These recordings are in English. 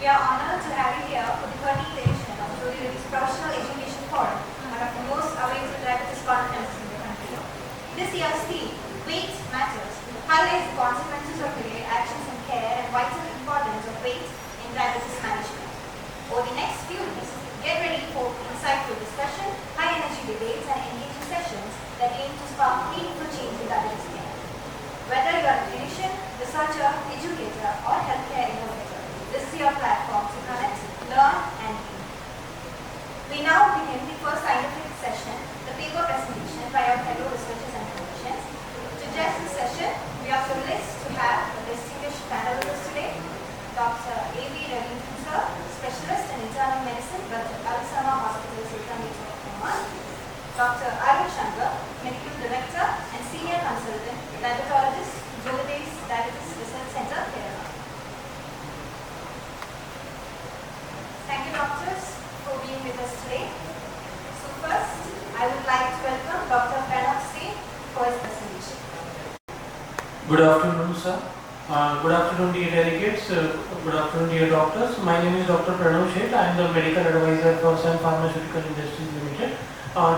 We are honored to have you here for the 13th edition of the Professional Education Forum, one of the most awaited diabetes conferences in the country. This year's theme, Weight Matters, highlights the consequences of delayed actions in care and vital importance of weight in diabetes management. Over the next few weeks, get ready for insightful discussion, high-energy debates, and engaging sessions that aim to spark meaningful change in diabetes care. Whether you are a clinician, researcher, educator, or healthcare innovator, this is your platform to connect, learn, and lead. We now begin the first scientific session, the paper presentation by our fellow researchers and clinicians. To judge this session, we are privileged to have a distinguished panel with us today. Dr. V Raveendran sir, specialist in internal medicine with Arun Hospital, Oman. Dr. Arun, Shankar, medical director and senior consultant, diabetologist, JPEF Diabetes Research Center, Kerala. Thank you, doctors, for being with us today. So first, I would like to welcome Dr. Prasobh for his presentation. Good afternoon, sir. Good afternoon, dear delegates. Good afternoon, dear doctors. My name is Dr. Prasobh. I am the medical advisor for Sun Pharmaceutical Industries Limited.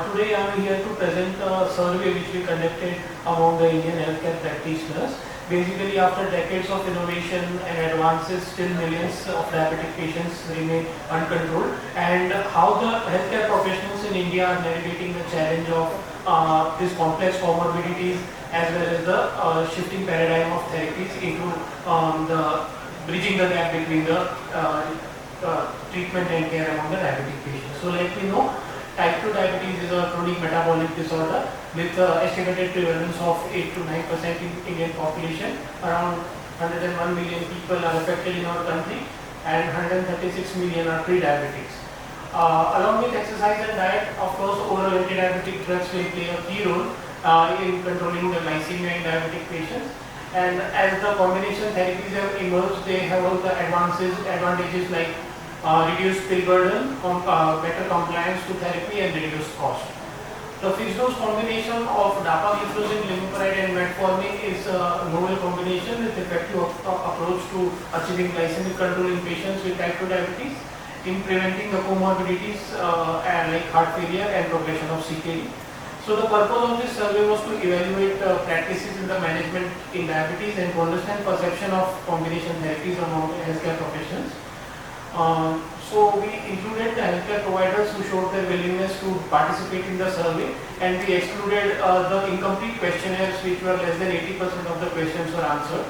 Today I am here to present a survey which we conducted among the Indian healthcare practitioners. Basically, after decades of innovation and advances, still millions of diabetic patients remain uncontrolled, and how the healthcare professionals in India are navigating the challenge of these complex comorbidities, as well as the shifting paradigm of therapies into the bridging the gap between the treatment and care among the diabetic patients. So, like we know, type 2 diabetes is a chronic metabolic disorder with estimated prevalence of 8 to 9% in Indian population. Around 101 million people are affected in our country, and 136 million are pre-diabetics. Along with exercise and diet, of course, oral anti-diabetic drugs will play a key role in controlling the glycemia in diabetic patients. And as the combination therapies have emerged, they have all the advantages like reduced pill burden, better compliance to therapy, and reduced cost. The fixed dose combination of dapagliflozin, glimepiride, and metformin is a novel combination with effective approach to achieving glycemic control in patients with type 2 diabetes, in preventing the comorbidities like heart failure and progression of CKD. So the purpose of this survey was to evaluate practices in the management in diabetes and to understand perception of combination therapies among healthcare professionals. So we included the healthcare providers who showed their willingness to participate in the survey, and we excluded the incomplete questionnaires which were less than 80% of the questions were answered.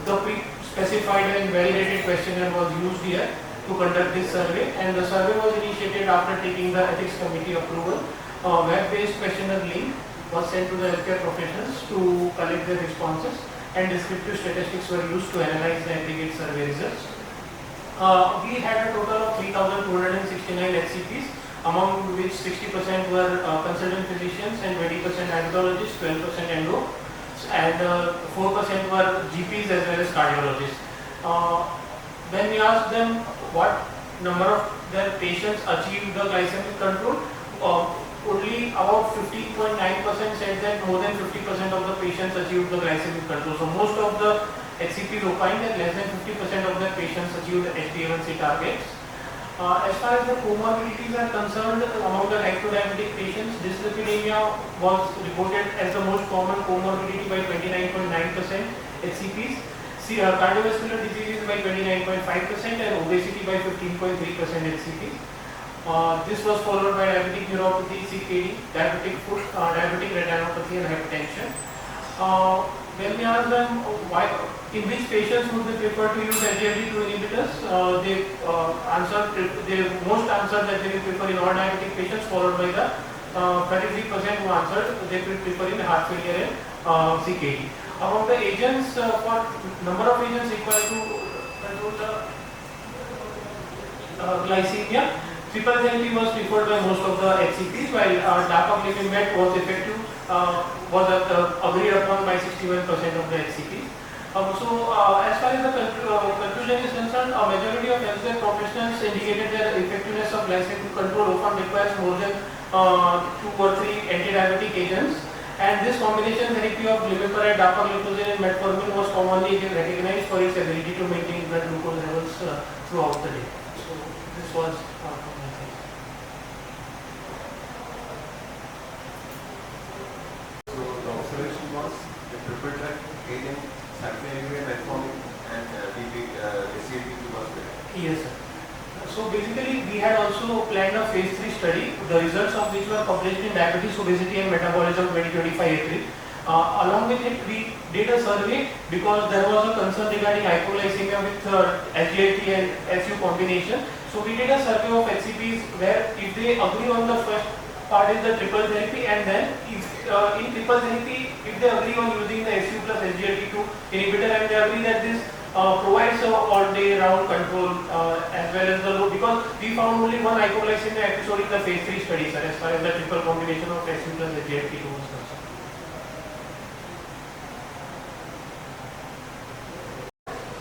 The pre-specified and validated questionnaire was used here to conduct this survey, and the survey was initiated after taking the ethics committee approval. A web-based questionnaire link was sent to the healthcare professionals to collect their responses, and descriptive statistics were used to analyze the aggregate survey results. We had a total of 3,269 HCPs, among which 60% were consultant physicians and 20% diabetologists, 12% endo, and 4% were GPs as well as cardiologists. When we asked them what number of their patients achieved the glycemic control, only about 15.9% said that more than 50% of the patients achieved the glycemic control. So most of the HCPs opined that less than 50% of their patients achieved the HbA1c targets. As far as the comorbidities are concerned, among the type 2 diabetic patients, dyslipidemia was reported as the most common comorbidity by 29.9% HCPs, cardiovascular diseases by 29.5%, and obesity by 15.3% HCPs. This was followed by diabetic neuropathy, CKD, diabetic foot, diabetic retinopathy, and hypertension. When we asked them in which patients would they prefer to use SGLT2 inhibitors, they most answered that they will prefer in all diabetic patients, followed by the 33% who answered they will prefer in heart failure and CKD. Among the agents, for number of agents required to control the glycemia, triple therapy was preferred by most of the HCPs, while dapagliflozin was effective, was agreed upon by 61% of the HCPs. As far as the conclusion is concerned, a majority of healthcare professionals indicated that effectiveness of glycemic control often requires more than 2 or 3 anti-diabetic agents, And this combination therapy of glimepiride, dapagliflozin and metformin was commonly recognized for its ability to maintain blood glucose levels throughout the day. So this was my thing. So the observation was the triple drug agent, sulfonylurea, metformin and SCLT2 was there. Yes, sir. So basically, we had also planned a phase 3 study, the results of which were published in Diabetes, Obesity and Metabolism 2025 April. Along with it, we did a survey because there was a concern regarding hypoglycemia with SGLT and SU combination. So we did a survey of HCPs where if they agree on the first part is the triple therapy, and then if in triple therapy, if they agree on using the SU plus SGLT2 inhibitor, and they agree that this provides all day round control as well as the low, because we found only one hypoglycemia episode in the phase 3 study, sir, as far as the triple combination of SU plus SGLT2 was concerned.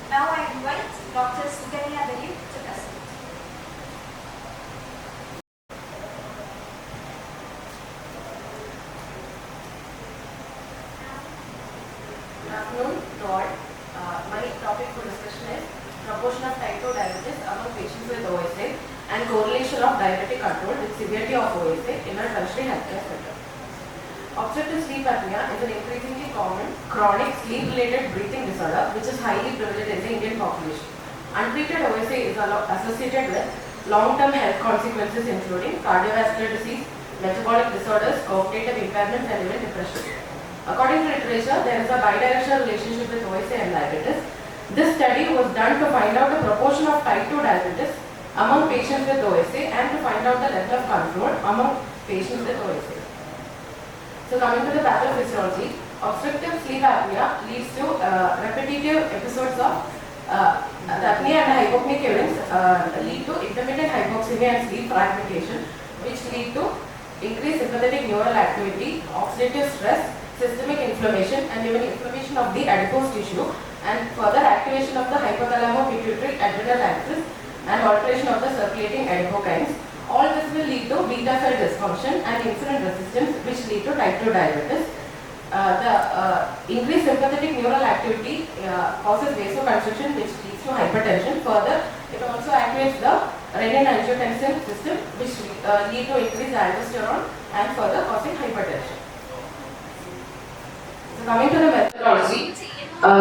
Now I invite Dr. Sunil to present. Good afternoon to all. My topic for discussion is proportion of type 2 diabetes among patients with OSA and correlation of diabetic control with severity of OSA in a tertiary healthcare center. Obstructive sleep apnea is an increasingly common chronic sleep-related breathing disorder which is highly prevalent in the Indian population. Untreated OSA is associated with long-term health consequences including cardiovascular disease, metabolic disorders, cognitive impairments and even depression. According to literature, there is a bidirectional relationship with OSA and diabetes. This study was done to find out the proportion of type 2 diabetes among patients with OSA and to find out the level of control among patients with OSA. So coming to the pathophysiology, obstructive sleep apnea leads to repetitive episodes of apnea and hypopneic events lead to intermittent hypoxemia and sleep fragmentation, which lead to increased sympathetic neural activity, oxidative stress, systemic inflammation and even inflammation of the adipose tissue, and further activation of the hypothalamo-pituitary adrenal axis and alteration of the circulating adipokines. All this will lead to beta cell dysfunction and insulin resistance, which lead to type 2 diabetes. The increased sympathetic neural activity causes vasoconstriction, which leads to hypertension. Further, it also activates the renin-angiotensin system, which lead to increased aldosterone and further causing hypertension. So coming to the methodology,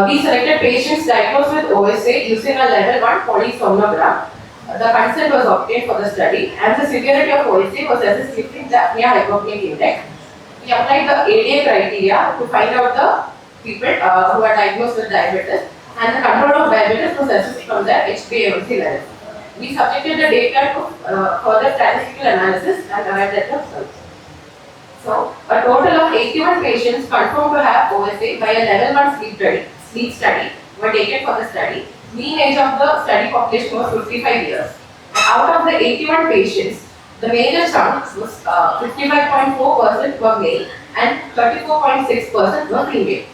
we selected patients diagnosed with OSA using a level 1 polysomnogram. The consent was obtained for the study and the severity of OSA was assessed using the apnea-hypopneic index. We applied the ADA criteria to find out the people who are diagnosed with diabetes, and the control of diabetes was assessed from their HbA1c levels. We subjected the data to further statistical analysis and arrived at the results. So, a total of 81 patients confirmed to have OSA by a level 1 sleep study were taken for the study. Mean age of the study population was 55 years. And out of the 81 patients, the major chunk was 55.4% were male and 34.6% were female.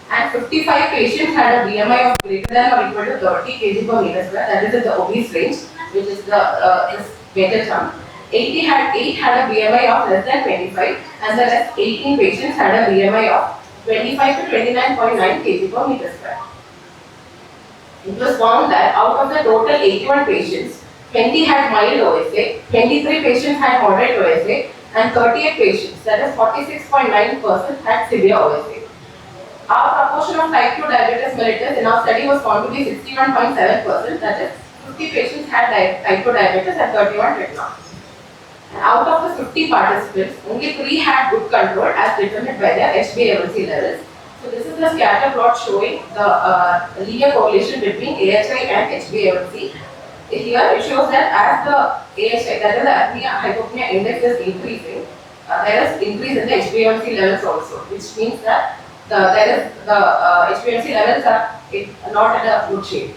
And 55 patients had a BMI of greater than or equal to 30 kg per meter square, that is in the obese range, which is the major chunk. 8 had a BMI of less than 25, and the rest 18 patients had a BMI of 25 to 29.9 kg per meter square. It was found that out of the total 81 patients, 20 had mild OSA, 23 patients had moderate OSA, and 38 patients, that is 46.9%, had severe OSA. Our proportion of type 2 diabetes mellitus in our study was found to be 61.7%, that is 50 patients had type 2 diabetes and 31 did not. And out of the 50 participants, only 3 had good control as determined by their HbA1c levels. So this is the scatter plot showing the linear correlation between AHI and HbA1c. Here it shows that as the AHI, that is the apnea-hypopnea index, is increasing, there is increase in the HbA1c levels also, which means that the HbA1c levels are not in a good shape.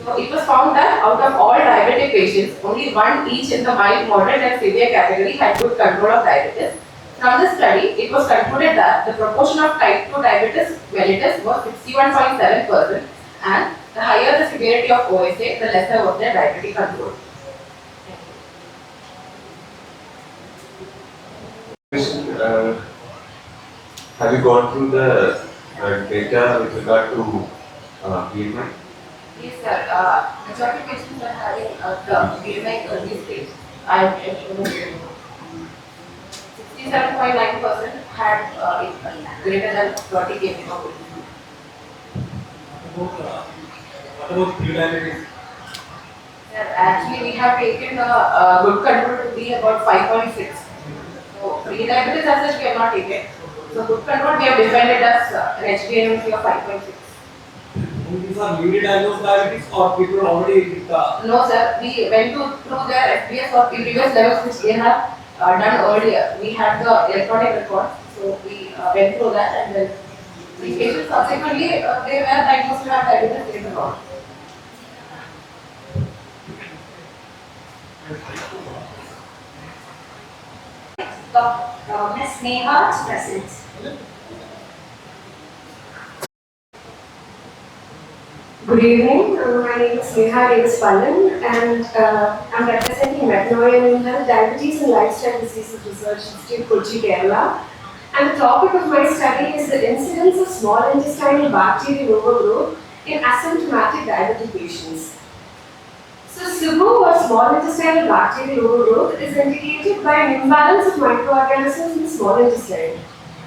So it was found that out of all diabetic patients, only 1 each in the mild, moderate and severe category had good control of diabetes. From this study, it was concluded that the proportion of type 2 diabetes mellitus was 61.7%, and the higher the severity of OSA, the lesser was their diabetic control. Have you gone through the data with regard to BMI? Yes, sir. Majority patients are having the BMI early stage. I am showing you. 67.9% had greater than 30 kg of weight. What about pre-diabetes? Sir, actually, we have taken a good control to be about 5.6. So, pre-diabetes as such we have not taken. So, good control we have defined as an HbA1c of 5.6. These are newly diagnosed diabetes or people already with the... No, sir. We went through their FBS or previous levels which they have done earlier. We had the electronic record, so we went through that, and then the patients subsequently they were diagnosed to have diabetes later on. Ms. Neha is present. Good evening. My name is Neha and I'm representing Metanoia Health Diabetes and Lifestyle Diseases Research Institute, Kochi, Kerala. And the topic of my study is the incidence of small intestinal bacterial overgrowth in asymptomatic diabetic patients. So, SIBO or small intestinal bacterial overgrowth is indicated by an imbalance of microorganisms in the small intestine.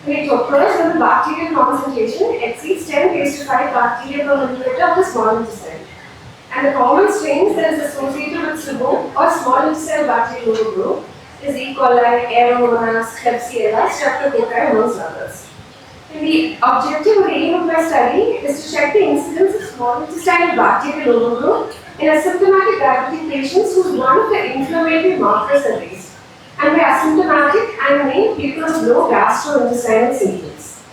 It occurs when the bacterial concentration exceeds 10 raised to 5 bacteria per milliliter of the small intestine. And the common strains that is associated with SIBO or small intestinal bacterial overgrowth is E. coli, Aeromonas, Klebsiella, Streptococci, amongst others. And the objective or aim of my study is to check the incidence of small intestinal bacterial overgrowth in asymptomatic diabetic patients whose one of the inflammatory markers are raised. And by asymptomatic, I mean people with low gastrointestinal symptoms.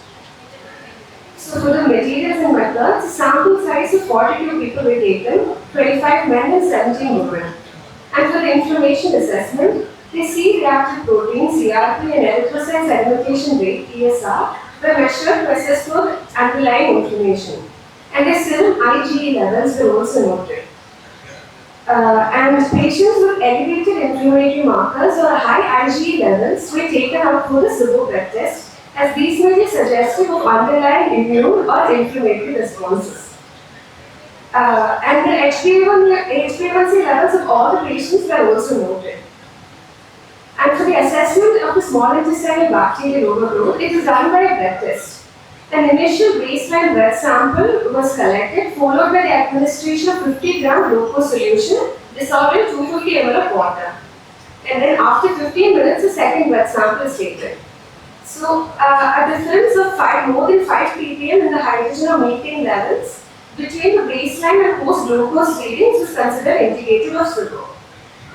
So for the materials and methods, a sample size of 42 people were taken, 25 men and 17 women. And for the inflammation assessment, the C-reactive protein, CRP, and erythrocyte sedimentation rate, ESR, were measured to assess for underlying inflammation. And their serum IgE levels were also noted. And patients with elevated inflammatory markers or high IgE levels were taken up for the SIBO blood test, as these may be suggestive of underlying immune or inflammatory responses. And the HbA1c levels of all the patients were also noted. And for the assessment of the small intestinal bacterial overgrowth, it is done by a blood test. An initial baseline blood sample was collected, followed by the administration of 50 gram glucose solution dissolved in 250 ml of water. And then after 15 minutes, a second blood sample is taken. So, a difference of more than 5 ppm in the hydrogen or methane levels between the baseline and post-glucose readings was considered indicative of SIBO.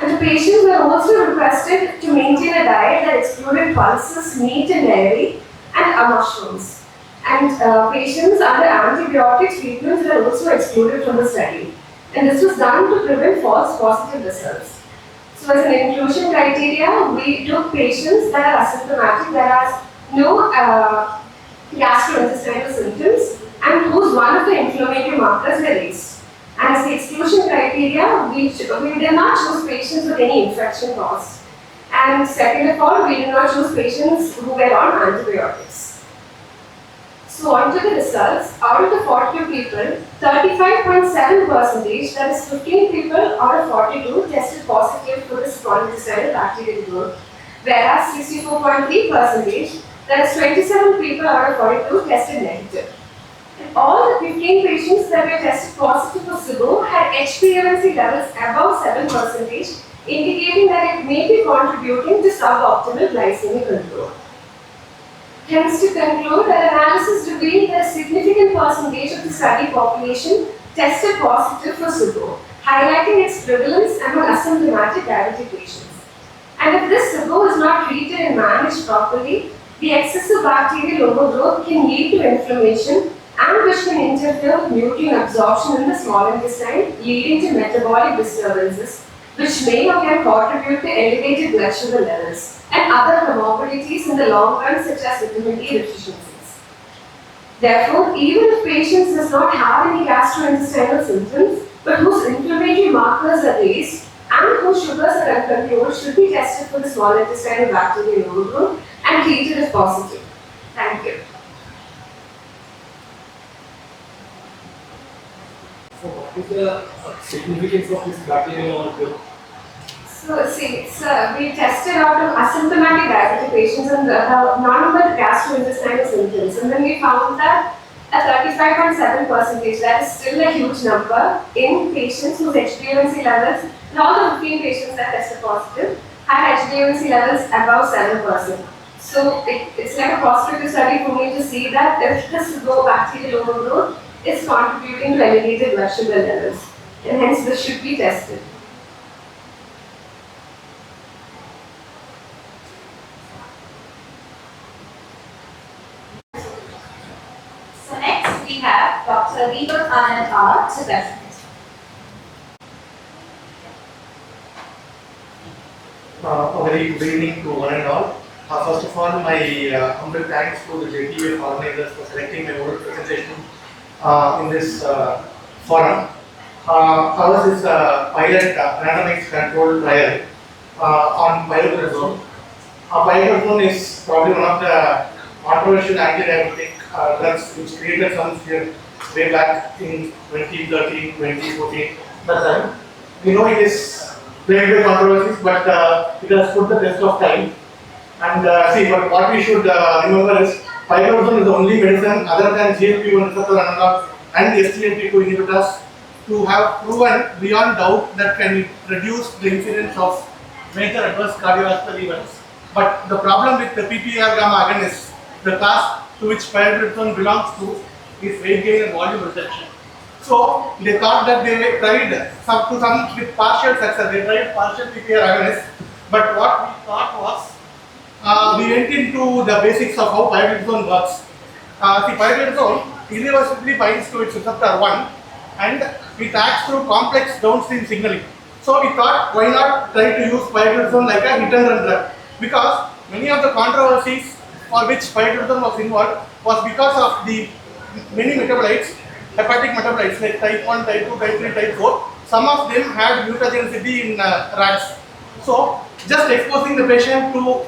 And the patients were also requested to maintain a diet that excluded pulses, meat and dairy, and mushrooms. And patients under antibiotic treatments were also excluded from the study. And this was done to prevent false positive results. So as an inclusion criteria, we took patients that are asymptomatic, that has no gastrointestinal symptoms, and whose one of the inflammatory markers were raised. And as the exclusion criteria, we did not choose patients with any infection caused. And second of all, we did not choose patients who were on antibiotics. So on to the results. Out of the 42 people, 35.7%, that is 15 people out of 42, tested positive for this small intestinal bacterial growth, whereas 64.3%, that is 27 people out of 42, tested negative. And all the 15 patients that were tested positive for SIBO had HbA1c levels above 7%, indicating that it may be contributing to suboptimal glycemic control. Hence, to conclude, the analysis revealed that a significant percentage of the study population tested positive for SIBO, highlighting its prevalence among asymptomatic diabetic patients. And if this SIBO is not treated and managed properly, the excessive bacterial overgrowth can lead to inflammation and which can interfere with nutrient absorption in the small intestine, leading to metabolic disturbances, which may again contribute to elevated blood sugar levels and other comorbidities in the long run, such as vitamin D deficiencies. Therefore, even if patients does not have any gastrointestinal symptoms, but whose inflammatory markers are raised and whose sugars are uncontrolled, should be tested for the small intestinal bacterial overgrowth and treated if positive. Thank you. So what is the significance of this bacterial molecule? So see, we tested out of asymptomatic diabetic patients and none of the gastrointestinal symptoms, and then we found that at 35.7%, that is still a huge number in patients whose HbA1c levels, and all the 15 patients that tested positive had HbA1c levels above 7%. So it's like a prospective study for me to see that if this low bacterial overgrowth is contributing to elevated blood sugar levels, and hence this should be tested. So next we have Dr. Raveendran to present. A very good evening to one and all. First of all, my humble thanks to the JPEF organizers for selecting my oral presentation in this forum. Ours is a pilot randomized controlled trial on pioglitazone. Pioglitazone is probably one of the controversial anti-diabetic drugs which created some fear way back in 2013, 2014. That time, we know it is plagued with controversies, but it has stood the test of time. And but what we should remember is pioglitazone is the only medicine other than GLP-1 receptor analogs and SGLT2 inhibitors to have proven beyond doubt that can reduce the incidence of major adverse cardiovascular events. But the problem with the PPAR gamma agonists, the class to which pioglitazone belongs to, is weight gain and volume reduction. So they thought that they tried some with partial success. They tried partial PPAR agonists, but what we thought was we went into the basics of how pioglitazone works. Pioglitazone irreversibly binds to its receptor 1 and it acts through complex downstream signaling. So we thought, why not try to use pioglitazone like a hit and run drug? Because many of the controversies for which pioglitazone was involved was because of the many metabolites, hepatic metabolites like type 1, type 2, type 3, type 4. Some of them had mutagenicity in rats. So just exposing the patient to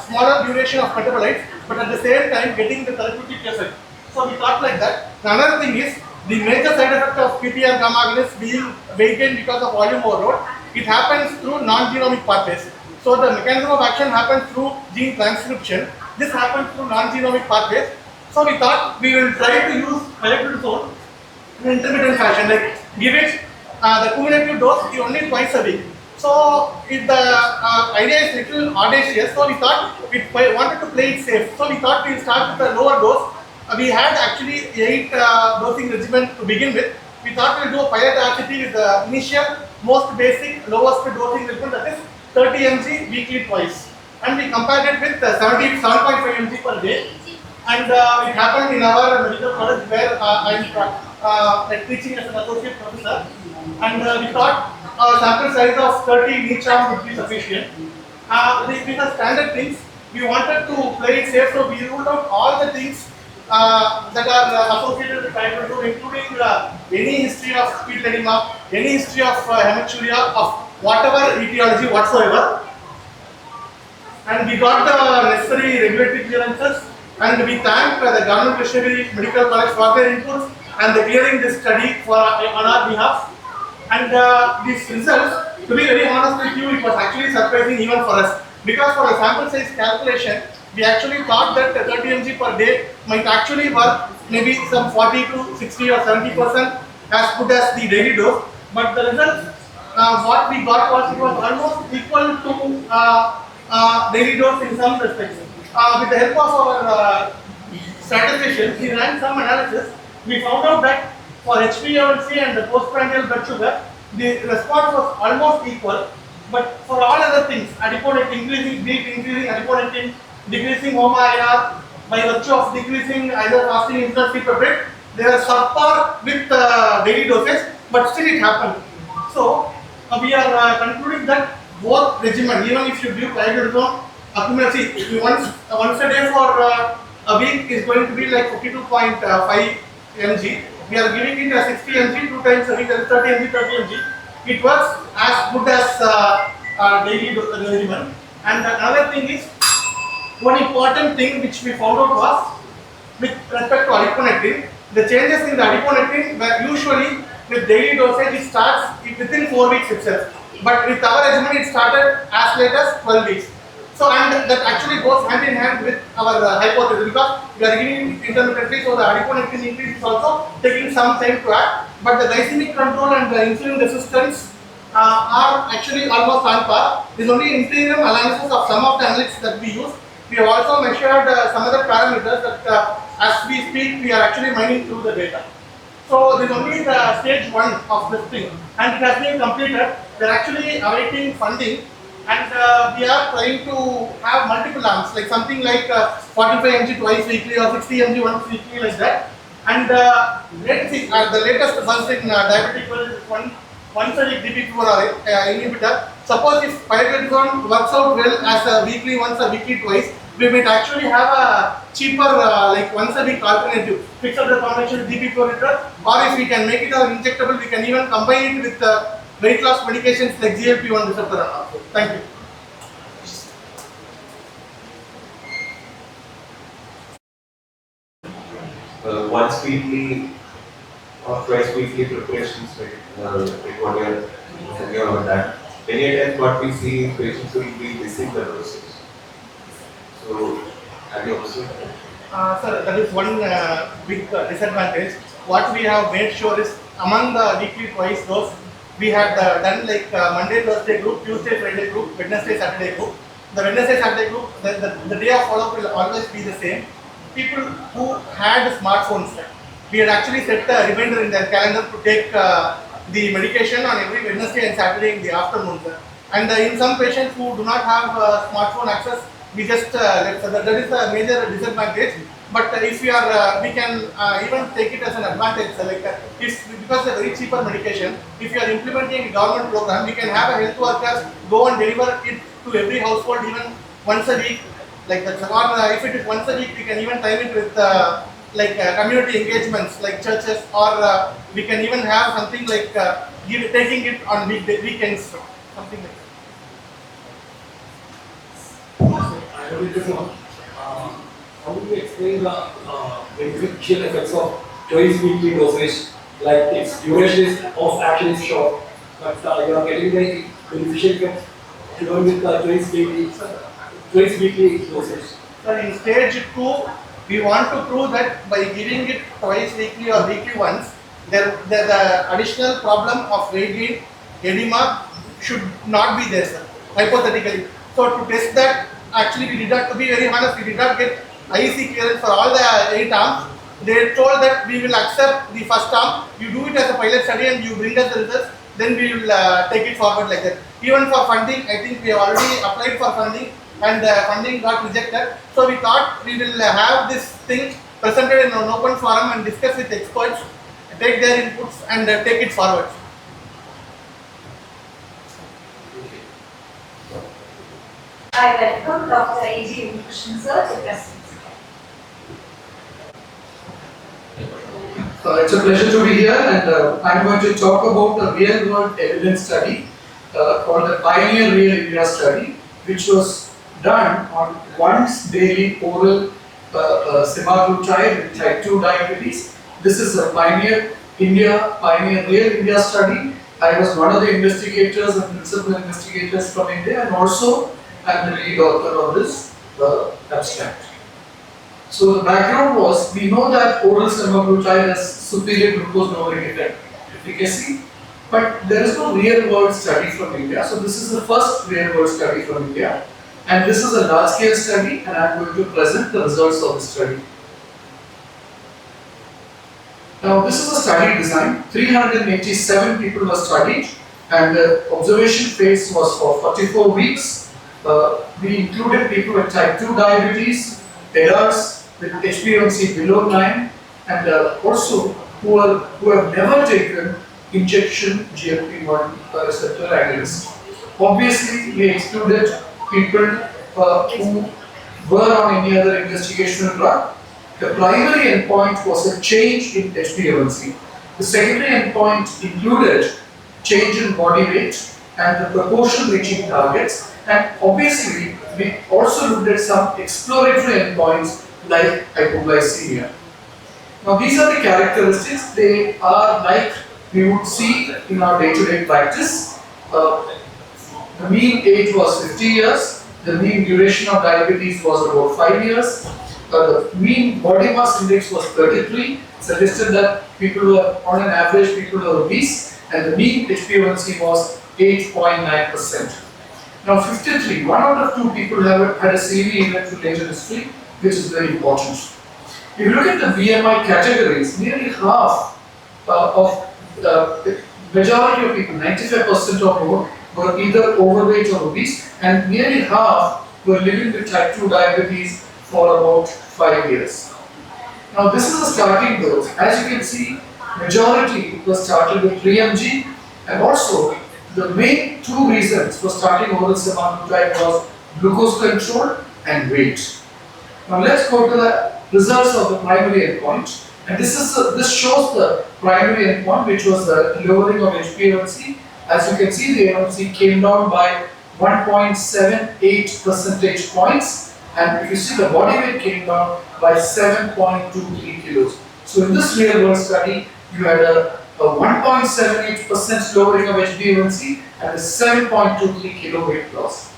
smaller duration of metabolites, but at the same time getting the therapeutic effect. So we thought like that. Another thing is the major side effect of PPAR gamma agonists being weight gain because of volume overload. It happens through non-genomic pathways. So the mechanism of action happens through gene transcription. This happens through non-genomic pathways. So we thought we will try to use pioglitazone in intermittent fashion, like give it the cumulative dose only twice a week. So if the idea is little audacious, so we thought we wanted to play it safe. So we thought we'll start with a lower dose. We had actually 8 dosing regimen to begin with. We thought we'll do a pilot RCT with the initial, most basic, lowest dosing regimen, that is 30 mg weekly twice. And we compared it with 7.5 mg per day. And it happened in our medical college where I'm teaching as an associate professor. And we thought a sample size of 30 in each arm would be sufficient. These are standard things. We wanted to play it safe, so we ruled out all the things that are associated with pioglitazone, including any history of fetal edema, any history of hematuria, of whatever etiology whatsoever. And we got the necessary regulatory clearances, and we thank the Government Tertiary Medical College for their inputs and the clearing this study on our behalf. And these results, to be very honest with you, it was actually surprising even for us, because for a sample size calculation, we actually thought that 30 mg per day might actually work maybe some 40 to 60 or 70% as good as the daily dose. But the results, what we got was it was almost equal to daily dose in some respects. With the help of our statisticians, we ran some analysis. We found out that for HbA1c and the postprandial blood sugar, the response was almost equal. But for all other things, adiponectin increasing adiponectin, decreasing HOMA-IR, by virtue of decreasing either fasting insulin C-peptide, they are subpar with daily doses, but still it happened. So we are concluding that both regimen, even if you give pioglitazone, accumulatively once a day for a week is going to be like 52.5 mg. We are giving it as 60 mg 2 times a week, that is 30 mg, 30 mg. It works as good as daily regimen. And another thing is, one important thing which we found out was with respect to adiponectin, The changes in the adiponectin were usually with daily dosage it starts within 4 weeks itself. But with our regimen it started as late as 12 weeks. So and that actually goes hand in hand with our hypothesis because we are giving intermittently, so the adiponectin increase is also taking some time to act. But the glycemic control and the insulin resistance are actually almost on par. This is only interim analysis of some of the analytics that we use. We have also measured some other parameters that as we speak we are actually mining through the data. So this is only the stage 1 of this thing and it has been completed. We are actually awaiting funding and we are trying to have multiple arms like something like 45 mg twice weekly or 60 mg once weekly like that. And let's see, the latest ones in diabetic one once a week DPP4 inhibitor. Suppose if pioglitazone works out well as a weekly once a weekly twice, we might actually have a cheaper like once a week alternative. Fix up the combination with DPP4 inhibitor, or if we can make it an injectable, we can even combine it with weight loss medications like GLP-1 receptor also. Thank you. Once weekly or twice weekly preparations, like what you are on that. Many times what we see is patients will be missing the doses. So, have you observed that? Sir, that is one big disadvantage. What we have made sure is among the weekly twice dose, we had done like Monday, Thursday group, Tuesday, Friday group, Wednesday, Saturday group. The Wednesday, Saturday group, the day of follow-up will always be the same. People who had smartphones, we had actually set a reminder in their calendar to take the medication on every Wednesday and Saturday in the afternoon. And in some patients who do not have smartphone access, we just that is a major disadvantage. But if we are, we can even take it as an advantage. Like if because it's a very cheaper medication, if you are implementing a government program, we can have a health workers go and deliver it to every household even once a week. Like that, or if it is once a week, we can even time it with community engagements like churches, or we can even have something like taking it on weekends, something like that. I wanted to know how do you explain the beneficial effects of twice weekly dosage? Like its duration is of action is short, but you are getting the beneficial effects even with the twice weekly dosage. So in stage 2, we want to prove that by giving it twice weekly or weekly once, the additional problem of weight gain, edema should not be there, sir, hypothetically. So to test that, actually we did not, to be very honest, we did not get IEC clearance for all the 8 arms. They told that we will accept the first arm, you do it as a pilot study and you bring us the results, then we will take it forward like that. Even for funding, I think we have already applied for funding and funding got rejected. So we thought we will have this thing presented in an open forum and discuss with experts, take their inputs and take it forward. I welcome Dr. A.G. Krishnan sir to present. It's a pleasure to be here, and I'm going to talk about a real-world evidence study called the Pioneer Real India Study, which was done on once daily oral semaglutide with type 2 diabetes. This is a Pioneer Real India study. I was one of the investigators and principal investigators from India, and also I'm the lead author of this abstract. So the background was, we know that oral semaglutide has superior glucose-lowering efficacy, but there is no real-world study from India. So this is the first real-world study from India, and this is a large-scale study, and I am going to present the results of the study. Now this is a study design. 387 people were studied, and the observation phase was for 44 weeks. We included people with type 2 diabetes, adults with HbA1c below 9, and also who have never taken injection GLP-1 receptor agonist. Obviously, we excluded people who were on any other investigational drug. The primary endpoint was a change in HbA1c. The secondary endpoint included change in body weight and the proportion reaching targets. And obviously, we also looked at some exploratory endpoints like hypoglycemia. Now these are the characteristics. They are like we would see in our day-to-day practice. The mean age was 50 years. The mean duration of diabetes was about 5 years. The mean body mass index was 33, suggested that people were, on an average, people were obese, and the mean HbA1c was 8.9%. Now 53, 1 out of 2 people have had a CV event-related history, which is very important. If you look at the BMI categories, nearly half of the majority of people, 95% or more, were either overweight or obese, and nearly half were living with type 2 diabetes for about 5 years. Now this is a starting dose. As you can see, majority was started with 3 mg, and also the main 2 reasons for starting oral semaglutide was glucose control and weight. Now let's go to the results of the primary endpoint, and this shows the primary endpoint, which was the lowering of HbA1c. As you can see, the A1c came down by 1.78 percentage points, and if you see, the body weight came down by 7.23 kilos. So in this real world study, you had a 1.78% lowering of HbA1c and a 7.23 kilo weight loss.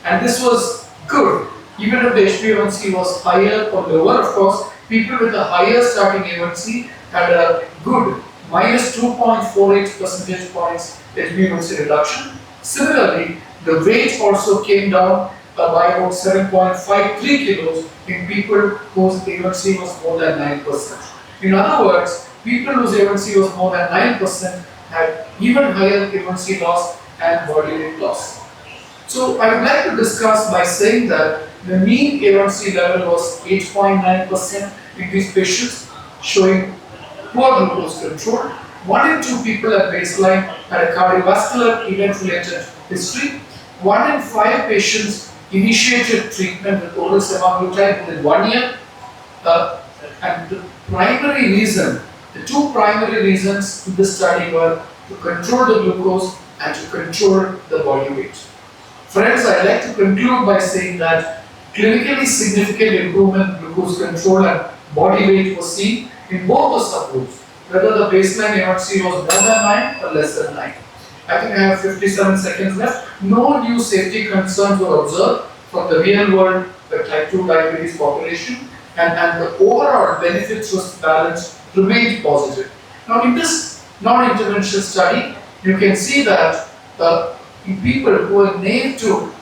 And this was good, even if the HbA1c was higher or lower. Of course, people with a higher starting A1c had a good minus 2.48 percentage points HbA1c reduction. Similarly, the weight also came down by about 7.53 kilos in people whose A1c was more than 9%. In other words, people whose A1c was more than 9% had even higher A1c loss and body weight loss. So I would like to discuss by saying that the mean A1c level was 8.9% in these patients, showing poor glucose control. 1 in 2 people at baseline had a cardiovascular event-related history. 1 in 5 patients initiated treatment with oral semaglutide within 1 year. And the primary reason, the 2 primary reasons in this study were to control the glucose and to control the body weight. Friends, I'd like to conclude by saying that clinically significant improvement in glucose control and body weight was seen in both the subgroups, whether the baseline A1c was more than 9 or less than 9. I think I have 57 seconds left. No new safety concerns were observed from the real world type 2 diabetes population, and the overall benefits risk balance remained positive. Now in this non-intervention study, you can see that in people who were named to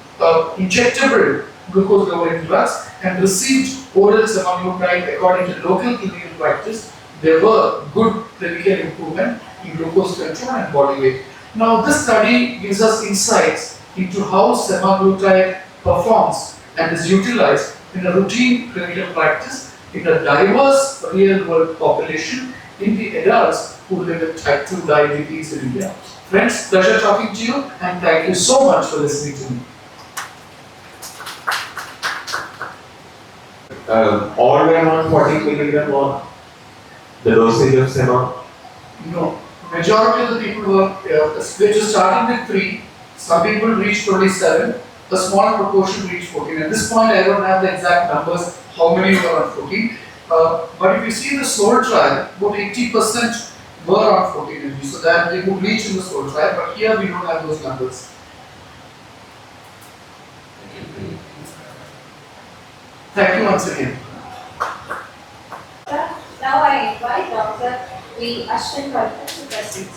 injectable glucose lowering drugs and received oral semaglutide according to local clinical practice, there were good clinical improvement in glucose control and body weight. Now this study gives us insights into how semaglutide performs and is utilized in a routine clinical practice in a diverse real world population in the adults who live with type 2 diabetes in India. Friends, pleasure talking to you, and thank you so much for listening to me. All were on 40 milligram or the dosage of sema? No. Majority of the people were, which is starting with 3, some people reached 27, a small proportion reached 14. At this point, I don't have the exact numbers, how many were on 14. But if you see the SOUL trial, about 80% were on 14 mg, so that they would reach in the SOUL trial, but here we don't have those numbers. Thank you once again. Now I invite Dr. V Shankar to proceed.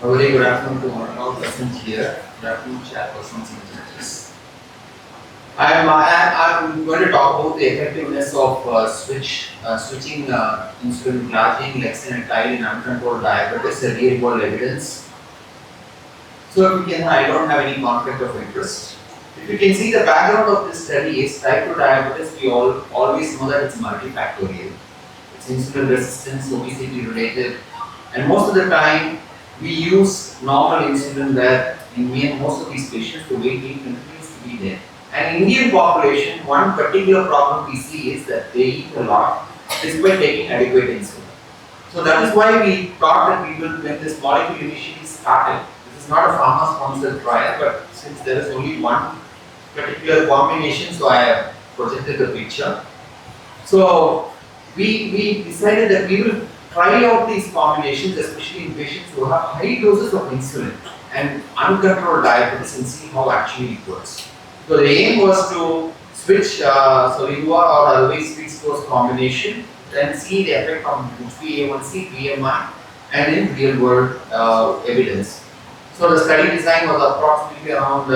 A very good afternoon to all present here. Good afternoon, chairpersons and judges. I'm going to talk about the effectiveness of switching insulin glargine, lexinetide in uncontrolled diabetes, the real world evidence. So if you can, I don't have any conflict of interest. If you can see, the background of this study is type 2 diabetes. We always know that it's multifactorial. It's insulin resistance, obesity related, and most of the time we use normal insulin where in most of these patients the weight gain continues to be there. And in Indian population, one particular problem we see is that they eat a lot despite taking adequate insulin. So that is why we thought that people, when this molecule initially started, this is not a pharma-sponsored trial, but since there is only one particular combination, so I have projected the picture. So we decided that we will try out these combinations, especially in patients who have high doses of insulin and uncontrolled diabetes, and see how actually it works. So the aim was to switch Soliva or otherwise fixed dose combination, then see the effect on HbA1c, BMI, and in real world evidence. So the study design was approximately around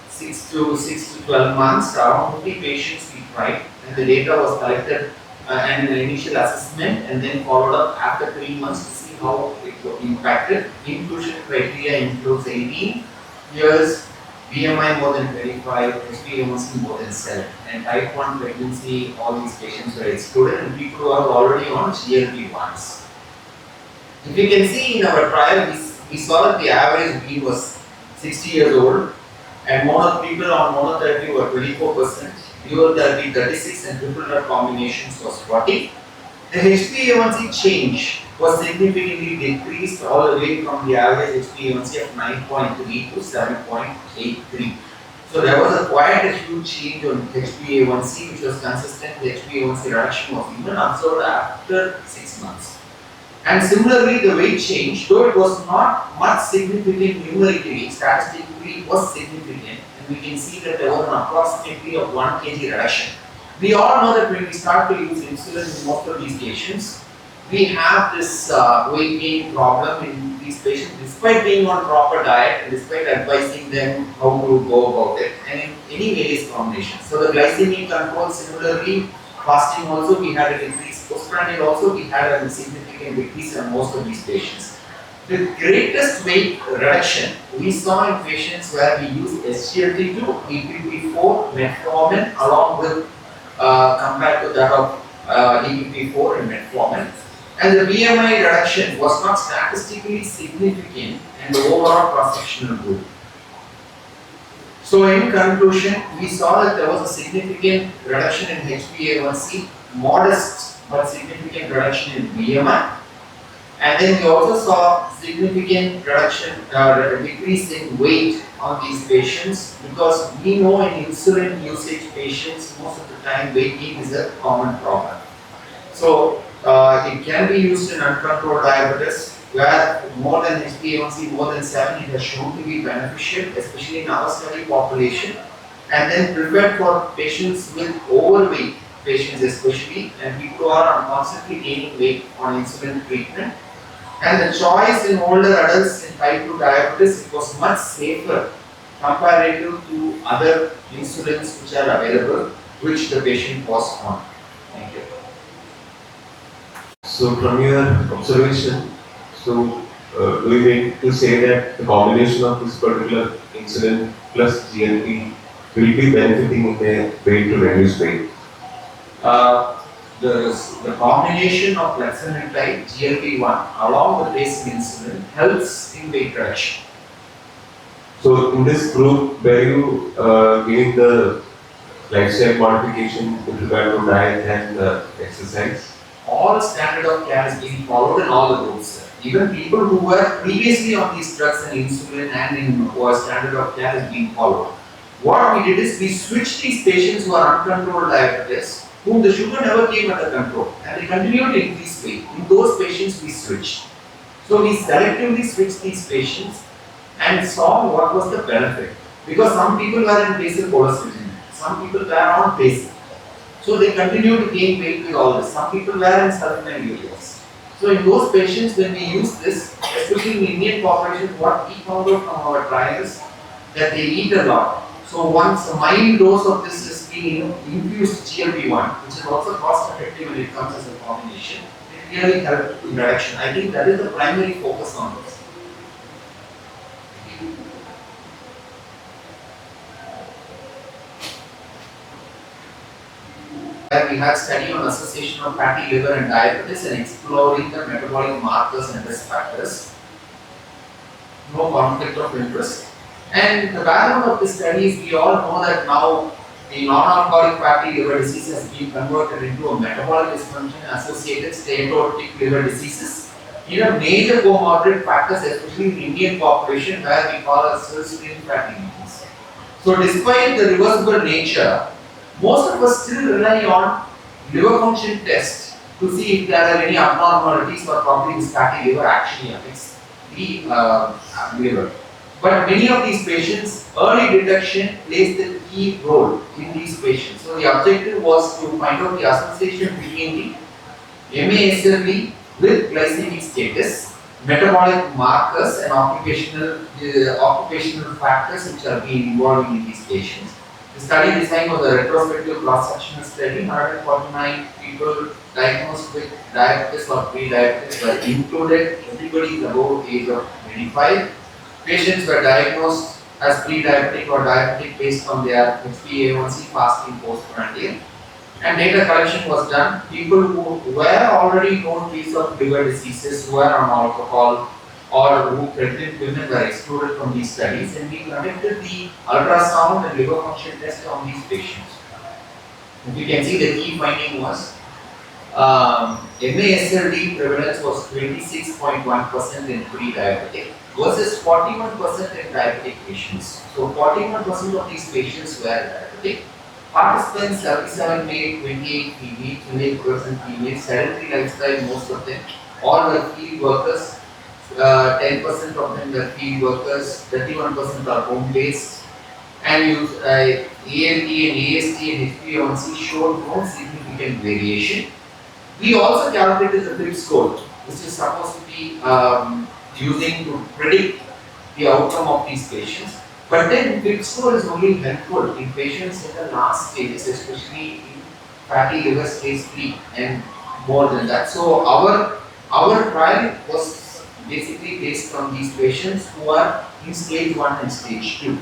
6 to 12 months. Around 50 patients we tried, and the data was collected and an initial assessment, and then followed up after 3 months to see how it impacted. Inclusion criteria includes 18 years, BMI more than 25, HbA1c more than 7, and type 1 pregnancy. All these patients were excluded, and people who are already on GLP-1s. If you can see in our trial, we saw that the average mean was 60 years old, and people on monotherapy were 24%, dual therapy 36, and triple drug combinations was 40. The HbA1c change was significantly decreased all the way from the average HbA1c of 9.3 to 7.83. So there was quite a huge change on HbA1c, which was consistent. The HbA1c reduction was even observed after 6 months. And similarly, the weight change, though it was not much significant numerically, statistically it was significant, and we can see that there was an approximately of 1 kg reduction. We all know that when we start to use insulin in most of these patients, we have this weight gain problem in these patients, despite being on proper diet and despite advising them how to go about it, and in any various combinations. So the glycemic control, similarly, fasting also we had an increase, postprandial also we had a significant decrease in most of these patients. The greatest weight reduction we saw in patients where we used SGLT2, DPP4, metformin along with compared to that of DPP4 and metformin. And the BMI reduction was not statistically significant and the overall cross-sectional group. So in conclusion, we saw that there was a significant reduction in HbA1c, modest but significant reduction in BMI. And then we also saw significant reduction, decrease in weight on these patients, because we know in insulin usage patients, most of the time weight gain is a common problem. So it can be used in uncontrolled diabetes, where more than HbA1c more than 7, it has shown to be beneficial, especially in our study population, and then prepared for patients with overweight patients especially, and people who are constantly gaining weight on insulin treatment. And the choice in older adults in type 2 diabetes, it was much safer comparative to other insulins which are available, which the patient was on. Thank you. So from your observation, do you mean to say that the combination of this particular insulin plus GLP will be benefiting in a way to reduce weight? The combination of lexamitide, GLP-1 along with basic insulin helps in weight reduction. So in this group, were you giving the lifestyle modification with regard to diet and exercise? All standard of care is being followed in all the groups. Even people who were previously on these drugs and insulin and in standard of care is being followed. What we did is we switched these patients who are uncontrolled diabetes, whom the sugar never came under control, and they continued to increase weight. In those patients we switched. So we selectively switched these patients and saw what was the benefit. Because some people were in basal cholesterol, some people were on basal. So they continue to gain weight with all this. Some people were in sulfonylureas. So in those patients, when we use this, especially in Indian population, what we found out from our trials that they eat a lot. So once a mild dose of this is being infused GLP-1, which is also cost effective when it comes as a combination, it really helps in reduction. I think that is the primary focus on this. We had study on association of fatty liver and diabetes and exploring the metabolic markers and risk factors. No conflict of interest. And the background of this study is we all know that now the non-alcoholic fatty liver disease has been converted into a metabolic dysfunction associated steatotic liver diseases. These are major comorbid factors, especially in the Indian population, where we call as swing fatty disease. So despite the reversible nature, most of us still rely on liver function tests to see if there are any abnormalities or probably this fatty liver actually affects the liver. But many of these patients, early detection plays the key role in these patients. So the objective was to find out the association between the MASLD with glycemic status, metabolic markers and occupational factors which are being involved in these patients. The study design was a retrospective cross-sectional study. 149 people diagnosed with diabetes or pre-diabetes were included. Everybody is above age of 25. Patients were diagnosed as pre-diabetic or diabetic based on their HbA1c fasting postprandial. And data collection was done. People who were already known cases of liver diseases, who were on alcohol, or who pregnant women were excluded from these studies, and we conducted the ultrasound and liver function test on these patients. And you can see the key finding was MASLD prevalence was 26.1% in pre-diabetic versus 41% in diabetic patients. So 41% of these patients were diabetic. Participants 77 male, 28 female, 28% female, sedentary lifestyle, most of them, all were field workers. 10% of them were field workers, 31% are home based, and ALT and AST and HbA1c showed no significant variation. We also calculated the FIB score, which is supposed to be using to predict the outcome of these patients. But then FIB score is only helpful in patients in the last stages, especially in fatty liver stage 3 and more than that. So our trial was basically based on these patients who are in stage 1 and stage 2.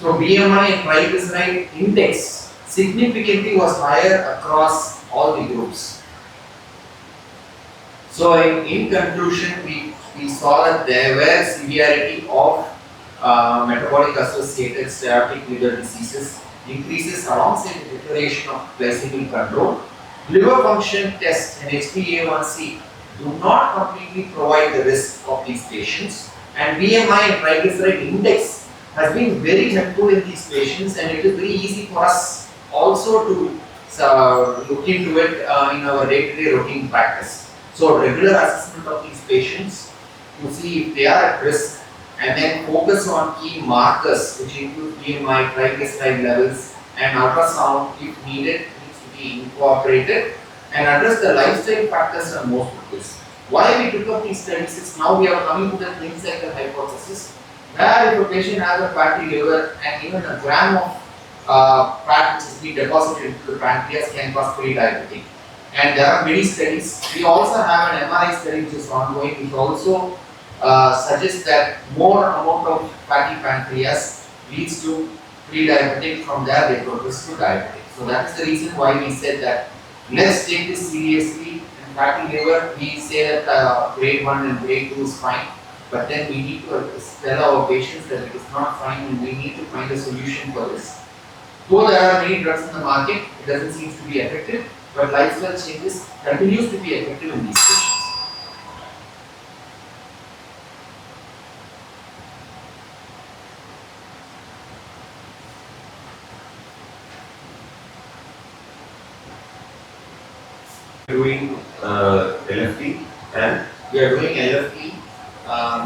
So BMI and triglyceride index significantly was higher across all the groups. So in conclusion, we saw that there were severity of metabolic associated steatotic liver diseases, increases alongside the deterioration of glycemic control. Liver function test and HbA1c do not completely provide the risk of these patients, and BMI and triglyceride index has been very helpful in these patients, and it is very easy for us also to look into it in our day-to-day routine practice. So regular assessment of these patients to see if they are at risk, and then focus on key markers which include BMI, triglyceride levels, and ultrasound if needed needs to be incorporated, and address the lifestyle factors on most of this. Why we took up these studies is now we are coming to the thin cycle hypothesis, where if a patient has a fatty liver and even a gram of fat which has been deposited into the pancreas can cause pre-diabetic. And there are many studies. We also have an MRI study which is ongoing, which also suggests that more amount of fatty pancreas leads to pre-diabetic. From there they progress to diabetic. So that is the reason why we said that let's take this seriously. And fatty liver, we say that grade 1 and grade 2 is fine, but then we need to tell our patients that it is not fine and we need to find a solution for this. Though there are many drugs in the market, it doesn't seem to be effective, but lifestyle changes continues to be effective in these patients. Doing LFT, and We are doing LFT,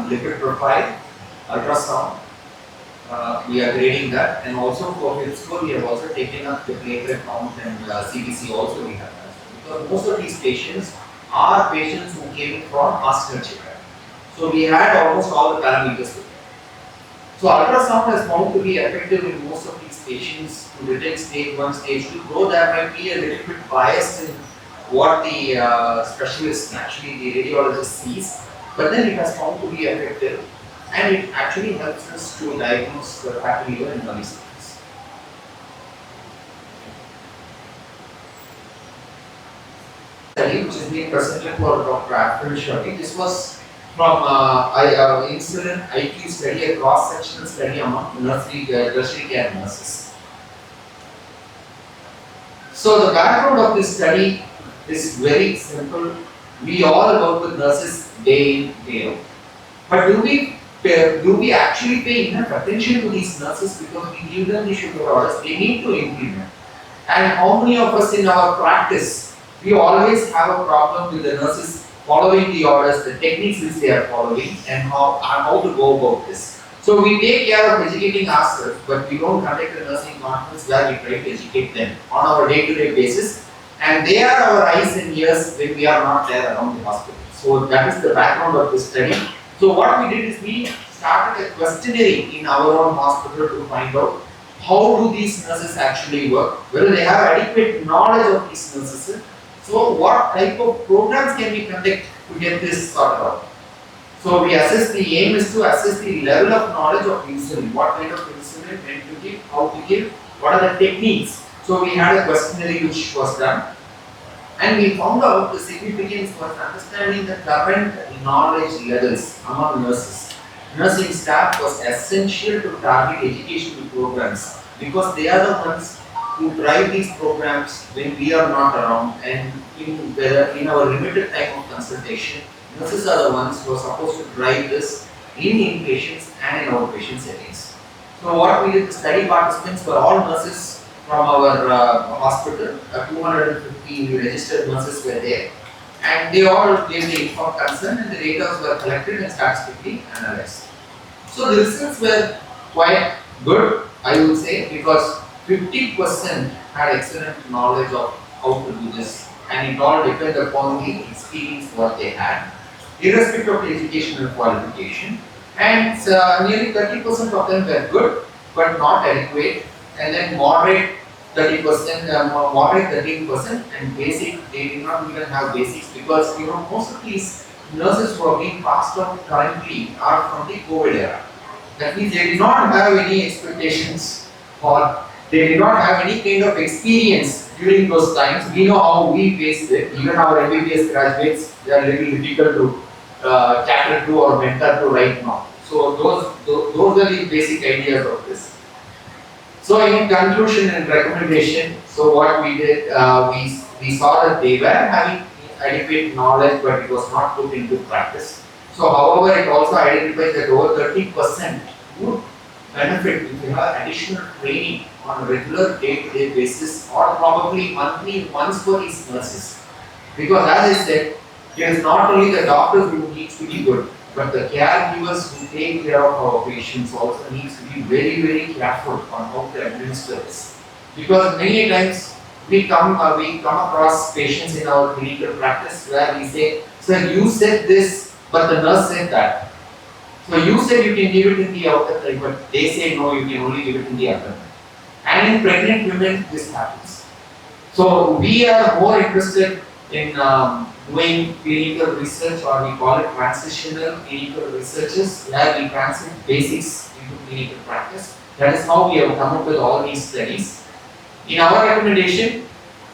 lipid profile, ultrasound. We are grading that, and also for FIB score, we have also taken up the platelet count and CBC also we have done. Because most of these patients are patients who came from hospital checkup. So we had almost all the parameters with them. So ultrasound has found to be effective in most of these patients to detect stage 1, stage 2, though there might be a little bit biased in what the specialist, actually the radiologist sees, but then it has found to be effective, and it actually helps us to diagnose the fatty liver in early stages. Study which is being presented for Dr. Arun shortly. This was from insulin IQ study, a cross-sectional study among tertiary care nurses. So the background of this study is very simple. We all work with nurses day in, day out. But do we do we actually pay enough attention to these nurses because we give them the sugar orders, they need to implement. And how many of us in our practice, we always have a problem with the nurses following the orders, the techniques which they are following, and how to go about this. So we take care of educating ourselves, but we don't conduct a nursing conference where we try to educate them on our day-to-day basis. And they are our eyes and ears when we are not there around the hospital. So that is the background of this study. So what we did is we started a questionnaire in our own hospital to find out how do these nurses actually work, whether they have adequate knowledge of these nurses. So what type of programs can we conduct to get this sorted out? So we assess, the aim is to assess the level of knowledge of insulin, what kind of insulin, when to give, how to give, what are the techniques. So we had a questionnaire which was done, and we found out the significance was understanding the current knowledge levels among nurses. Nursing staff was essential to target educational programs because they are the ones who drive these programs when we are not around, and in our limited time of consultation, nurses are the ones who are supposed to drive this in inpatients and in outpatient settings. So what we did, the study participants were all nurses from our hospital. 250 registered nurses were there, and they all gave the informed consent, and the data were collected and statistically analyzed. So the results were quite good, I would say, because 50% had excellent knowledge of how to do this, and it all depended upon the experience what they had, irrespective of the educational qualification. And nearly 30% of them were good but not adequate, and then moderate 30%, moderate 13%, and basic, they did not even have basics because most of these nurses who are being passed on currently are from the COVID era. That means they did not have any expectations, or they did not have any kind of experience during those times. We know how we faced it. Even our MBBS graduates, they are little difficult to cater to or mentor to right now. So those are the basic ideas of this. So in conclusion and recommendation, so what we did, we saw that they were having adequate knowledge, but it was not put into practice. So however, it also identifies that over 30% would benefit if you have additional training on a regular day-to-day basis, or probably monthly once for these nurses. Because as I said, it is not only the doctors who needs to be good, but the caregivers who take care of our patients also needs to be very, very careful on how to administer this. Because many times we come across patients in our clinical practice where we say, "Sir, you said this, but the nurse said that. So you said you can give it in the outer thigh, but they say no, you can only give it in the upper thigh." And in pregnant women, this happens. So we are more interested in doing clinical research, or we call it transitional clinical researches, where we translate basics into clinical practice. That is how we have come up with all these studies. In our recommendation,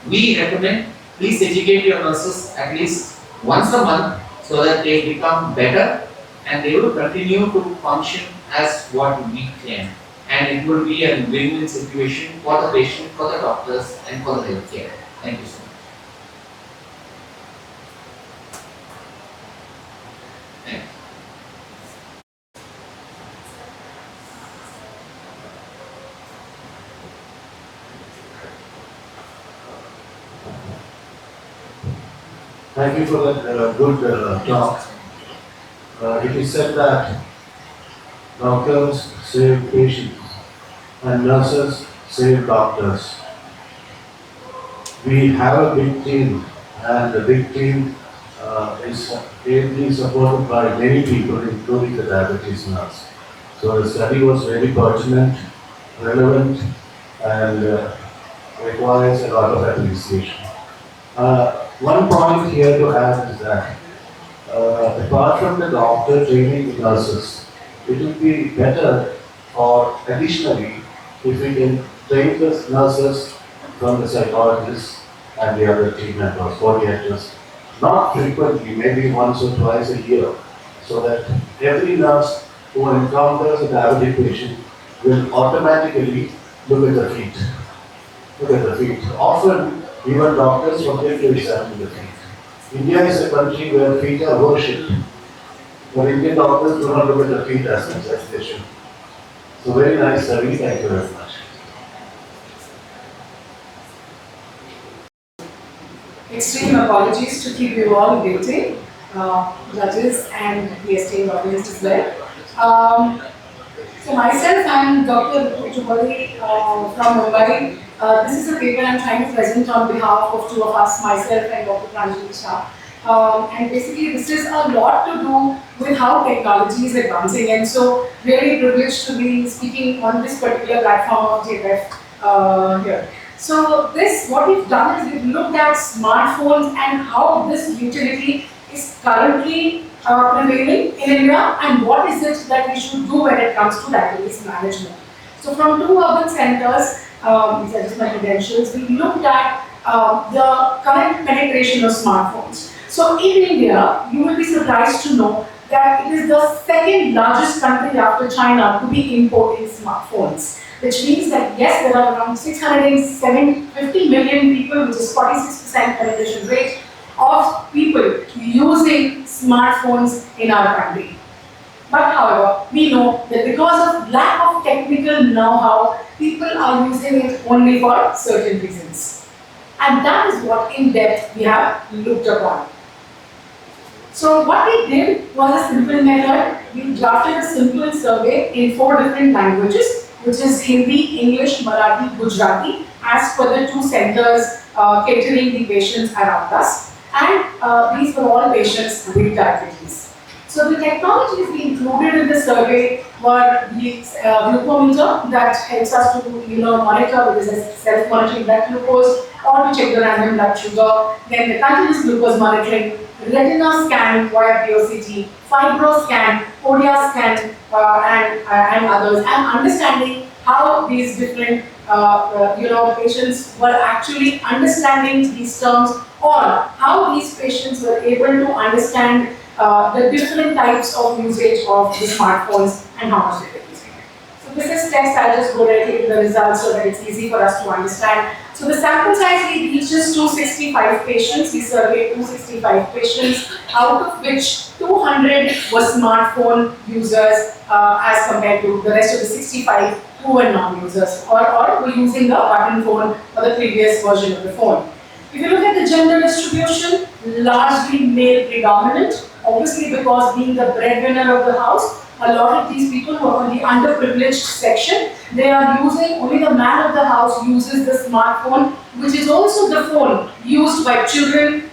we recommend please educate your nurses at least once a month so that they become better and they will continue to function as what we can. And it will be a win-win situation for the patient, for the doctors, and for the healthcare. Thank you so much. Thank you for that good talk. It is said that doctors save patients and nurses save doctors. We have a big team, and the big team is ably supported by many people, including the diabetes nurse. So the study was very pertinent, relevant, and requires a lot of appreciation. One point here to add is that apart from the doctor training the nurses, it would be better, or additionally, if we can train the nurses from the psychologists and the other team members, coordinators, not frequently, maybe once or twice a year, so that every nurse who encounters a diabetic patient will automatically look at the feet. Look at the feet. Often, even doctors forget to examine the feet. India is a country where feet are worshipped. But Indian doctors do not look at the feet as much as they should. So very nice study, thank you very much. Extreme apologies to keep you all waiting, judges and the esteemed audience as well. So myself and Dr. Chubari from Mumbai, this is a paper I'm trying to present on behalf of two of us, myself and Dr. Pranjali Shah. And basically this is a lot to do with how technology is advancing, and so really privileged to be speaking on this particular platform of JPEF here. So this, what we've done is we've looked at smartphones and how this utility is currently prevailing in India, and what is it that we should do when it comes to diabetes management. So from two urban centers, these are just my credentials, we looked at the current penetration of smartphones. So in India, you will be surprised to know that it is the second largest country after China to be importing smartphones. Which means that yes, there are around 650 million people, which is 46% penetration rate of people using smartphones in our country. But however, we know that because of lack of technical know-how, people are using it only for certain reasons. And that is what in depth we have looked upon. So what we did was a simple method. We drafted a simple survey in 4 different languages, which is Hindi, English, Marathi, Gujarati, as per the 2 centers catering the patients around us. And these were all patients with diabetes. So the technologies we included in the survey were the glucometer that helps us to monitor, because it's self-monitoring blood glucose, or to check the random blood sugar. Then the continuous glucose monitoring, retina scan via POCT, fibro scan, Kodia scan, and others, and understanding how these different patients were actually understanding these terms, or how these patients were able to understand the different types of usage of the smartphones and how much they were using it. So this is text. I'll just go directly to the results so that it's easy for us to understand. So the sample size we reaches 265 patients. We surveyed 265 patients, out of which 200 were smartphone users as compared to the rest of the 65 who were non-users, or were using the button phone or the previous version of the phone. If you look at the gender distribution, largely male predominant, obviously because being the breadwinner of the house, a lot of these people who are on the underprivileged section, they are using, only the man of the house uses the smartphone, which is also the phone used by children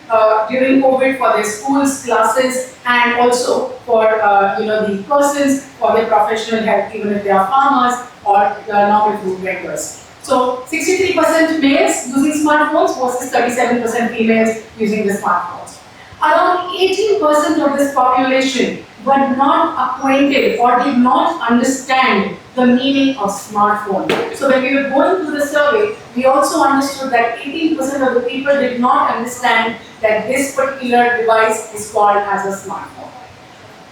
during COVID for their schools, classes, and also for the persons for their professional help, even if they are farmers or normal food vendors. So 63% males using smartphones versus 37% females using the smartphones. Around 18% of this population were not acquainted or did not understand the meaning of smartphone. So when we were going through the survey, we also understood that 18% of the people did not understand that this particular device is called as a smartphone.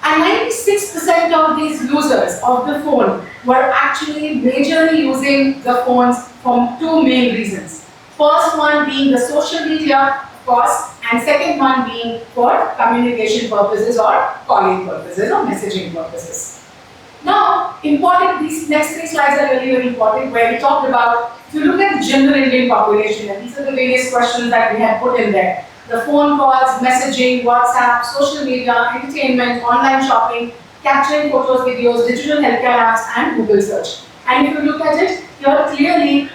And 96% of these users of the phone were actually majorly using the phones for 2 main reasons. First one being the social media, of course, and second one being for communication purposes or calling purposes or messaging purposes. Now, these next 3 slides are really very important, where we talked about, if you look at the general Indian population, and these are the various questions that we had put in there. The phone calls, messaging, WhatsApp, social media, entertainment, online shopping, capturing photos, videos, digital healthcare apps, and Google search. And if you look at it, here clearly,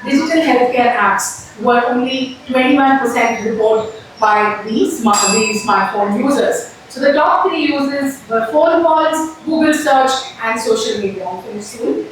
digital healthcare apps were only 21% reported by these smartphone users. So the top 3 uses were phone calls, Google search, and social media. I'll finish soon.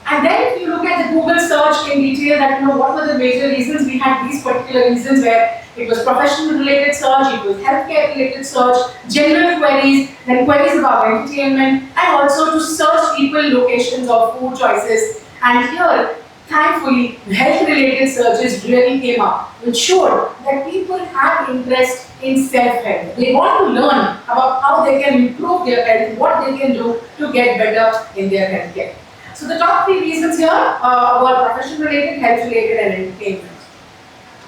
And then if you look at the Google search in detail, that what were the major reasons, we had these particular reasons where it was professional related search, it was healthcare related search, general queries, then queries about entertainment, and also to search people, locations, or food choices. And here, thankfully, health related searches really came up, which showed that people have interest in self-help. They want to learn about how they can improve their health, what they can do to get better in their healthcare. So the top 3 reasons here were profession related, health related, and entertainment.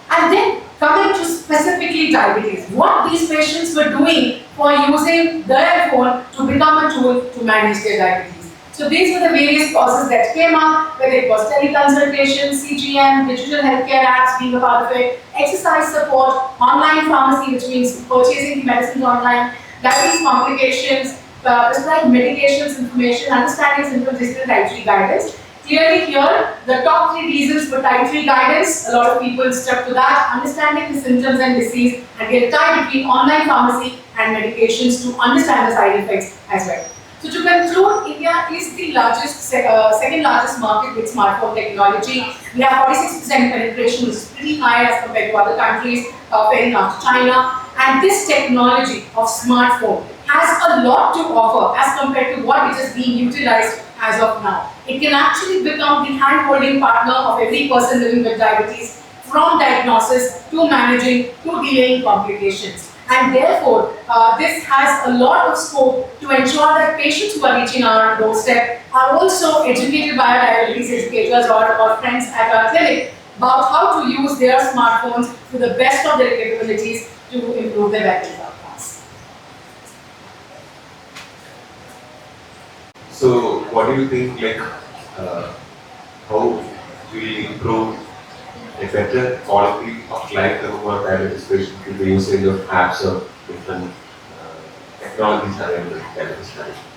And then Coming to specifically diabetes, what these patients were doing for using their phone to become a tool to manage their diabetes. So these were the various causes that came up, whether it was teleconsultation, CGM, digital healthcare apps being a part of it, exercise support, online pharmacy, which means purchasing medicines online, diabetes complications, prescribed medications information, understanding symptoms, digital dietary guidance. Clearly here, the top 3 reasons for type 3 guidance, a lot of people stuck to that, understanding the symptoms and disease, and get a tie between online pharmacy and medications to understand the side effects as well. So to conclude, India is the second largest market with smartphone technology. We have 46% penetration, which is pretty high as compared to other countries, pairing after China. And this technology of smartphone has a lot to offer as compared to what it is being utilized as of now. It can actually become the hand-holding partner of every person living with diabetes, from diagnosis to managing to delaying complications. And therefore, this has a lot of scope to ensure that patients who are reaching our doorstep are also educated by our diabetes educators or friends at our clinic about how to use their smartphones to the best of their capabilities to improve their diabetes outcomes. So, what do you think, like, how we improve a better quality of life among diabetes patients with the usage of apps or different technologies available in diabetes management?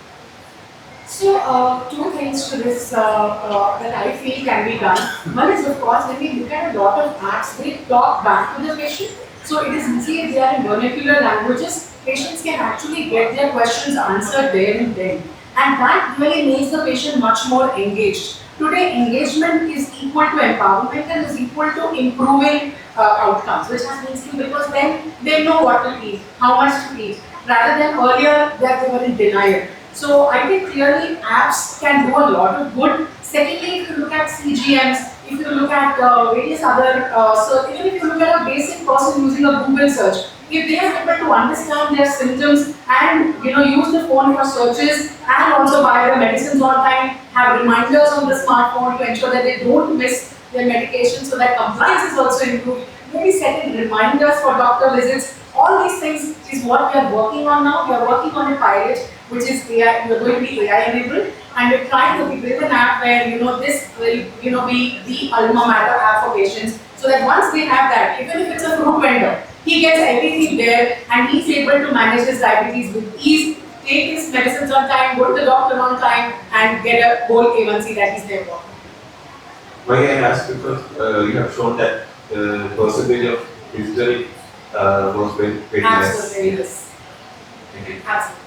So, 2 things to this that I feel can be done. One is, of course, when we look at a lot of apps, they talk back to the patient. So, it is easy if they are in vernacular languages, patients can actually get their questions answered there and then. And that really makes the patient much more engaged. Today, engagement is equal to empowerment and is equal to improving outcomes, which has means because then they know what to eat, how much to eat, rather than earlier that they were in denial. So I think clearly apps can do a lot of good. Secondly, if you look at CGMs, if you look at various other search, even if you look at a basic person using a Google search, if they are able to understand their symptoms and use the phone for searches and also buy their medicines on time, have reminders on the smartphone to ensure that they don't miss their medication so that compliance is also improved, maybe setting reminders for doctor visits. All these things is what we are working on now. We are working on a pilot which is AI, we are going to be AI enabled, and we're trying to build an app where this will be the alma mater app for patients, so that once they have that, even if it's a fruit vendor, he gets everything there and he's able to manage his diabetes with ease, take his medicines on time, go to the doctor on time, and get a whole A1C that he's there for. Why I ask, because you have shown that the percentage of digital was very less. Absolutely, yes. Thank you. Absolutely.